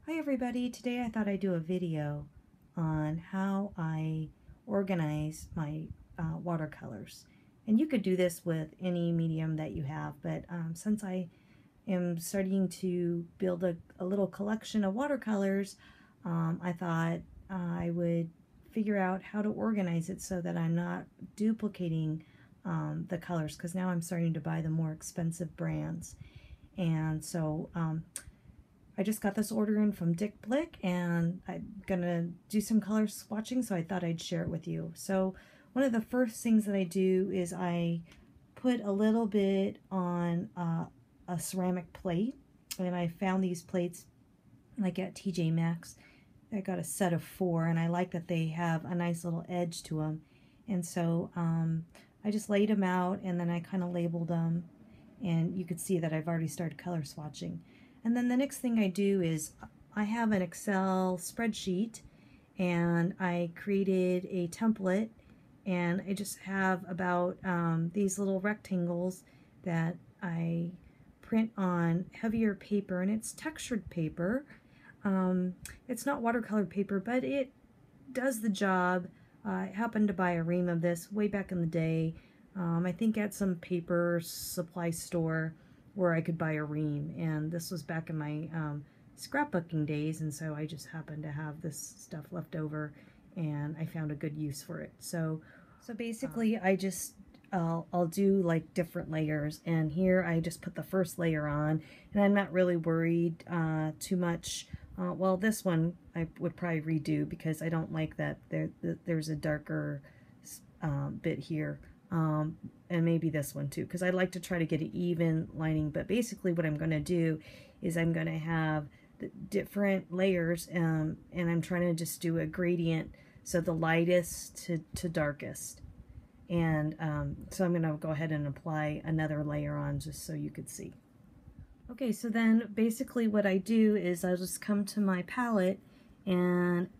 Hi everybody, today I thought I'd do a video on how I organize my watercolors. And you could do this with any medium that you have, but since I am starting to build a little collection of watercolors, I thought I would figure out how to organize it so that I'm not duplicating the colors, because now I'm starting to buy the more expensive brands. And so I just got this order in from Dick Blick, and I'm gonna do some color swatching, so I thought I'd share it with you. So one of the first things that I do is I put a little bit on a ceramic plate, and I found these plates like at TJ Maxx. I got a set of 4, and I like that they have a nice little edge to them. And so I just laid them out, and then I kind of labeled them, and you could see that I've already started color swatching. And then the next thing I do is I have an Excel spreadsheet, and I created a template, and I just have about these little rectangles that I print on heavier paper, and it's textured paper. It's not watercolor paper, but it does the job. I happened to buy a ream of this way back in the day, I think at some paper supply store where I could buy a ream, and this was back in my scrapbooking days, and so I just happened to have this stuff left over, and I found a good use for it. So basically I just I'll do like different layers, and here I just put the first layer on, and I'm not really worried too much. Well, this one I would probably redo because I don't like that there's a darker bit here. And maybe this one too, because I like to try to get an even lining. But basically what I'm going to do is I'm going to have the different layers, and I'm trying to just do a gradient, so the lightest to darkest. And so I'm going to go ahead and apply another layer on just so you could see. Okay, so then basically what I do is I'll just come to my palette and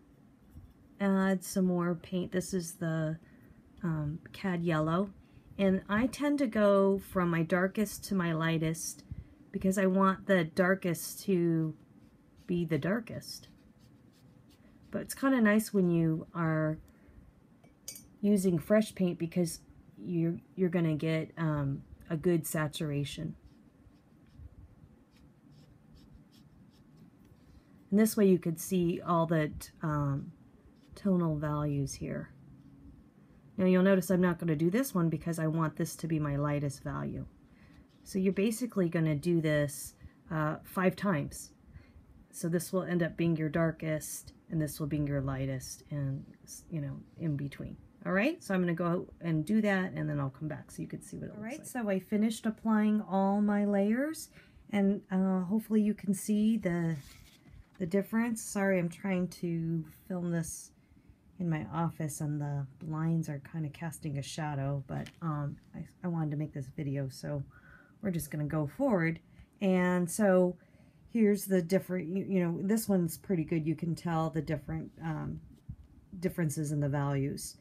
add some more paint. This is the cad yellow, and I tend to go from my darkest to my lightest because I want the darkest to be the darkest. But it's kind of nice when you are using fresh paint because you're gonna get a good saturation. And this way you could see all the tonal values here. Now you'll notice I'm not going to do this one because I want this to be my lightest value. So you're basically going to do this 5 times. So this will end up being your darkest, and this will be your lightest, and in between. All right, so I'm going to go and do that, and then I'll come back so you can see what it looks like. All right, so I finished applying all my layers, and hopefully you can see the difference. Sorry, I'm trying to film this in my office, and the blinds are kind of casting a shadow, but I wanted to make this video, so we're just going to go forward. And so here's the different, this one's pretty good. You can tell the different differences in the values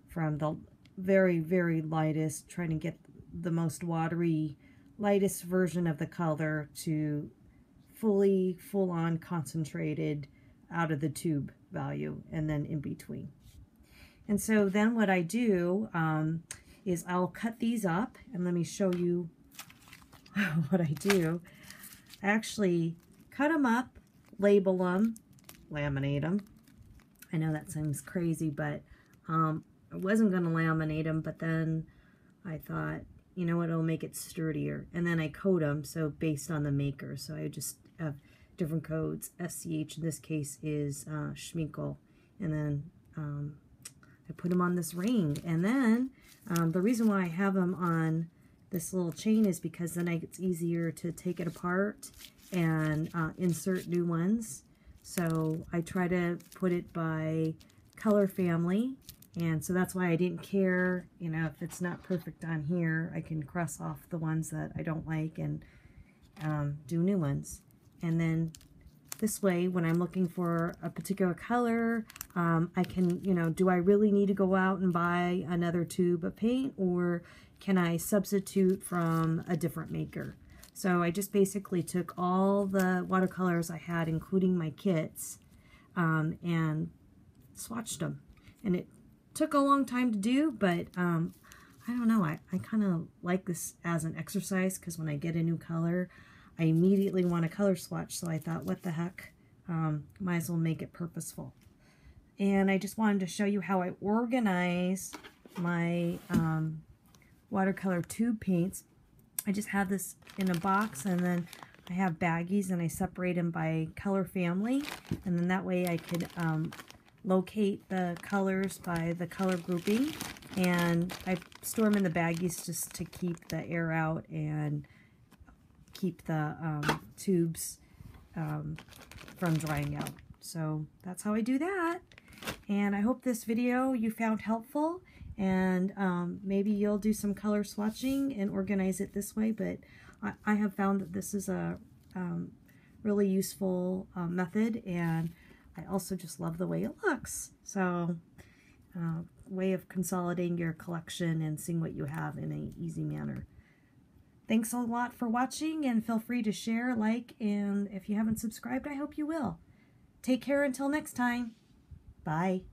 from the very, very lightest, trying to get the most watery, lightest version of the color to full-on concentrated out of the tube value, and then in between. And so then what I do is I'll cut these up, and let me show you what I do. I actually cut them up, label them, laminate them. I know that sounds crazy, but I wasn't going to laminate them, but then I thought, you know what, it'll make it sturdier. And then I coat them, so based on the maker. So I just have different codes. SCH in this case is Schmincke, and then I put them on this ring. And then the reason why I have them on this little chain is because then it's easier to take it apart and insert new ones. So I try to put it by color family, and so that's why I didn't care, if it's not perfect on here, I can cross off the ones that I don't like and do new ones. And then this way, when I'm looking for a particular color, I can, do I really need to go out and buy another tube of paint, or can I substitute from a different maker? So I just basically took all the watercolors I had, including my kits, and swatched them. And it took a long time to do, but I don't know, I kind of like this as an exercise, because when I get a new color, I immediately want a color swatch. So I thought, what the heck, might as well make it purposeful. And I just wanted to show you how I organize my watercolor tube paints. I just have this in a box, and then I have baggies, and I separate them by color family, and then that way I could locate the colors by the color grouping, and I store them in the baggies just to keep the air out and keep the tubes from drying out. So that's how I do that. And I hope this video you found helpful, and maybe you'll do some color swatching and organize it this way. But I have found that this is a really useful method, and I also just love the way it looks. So way of consolidating your collection and seeing what you have in an easy manner. Thanks a lot for watching, and feel free to share, like, and if you haven't subscribed, I hope you will. Take care until next time. Bye.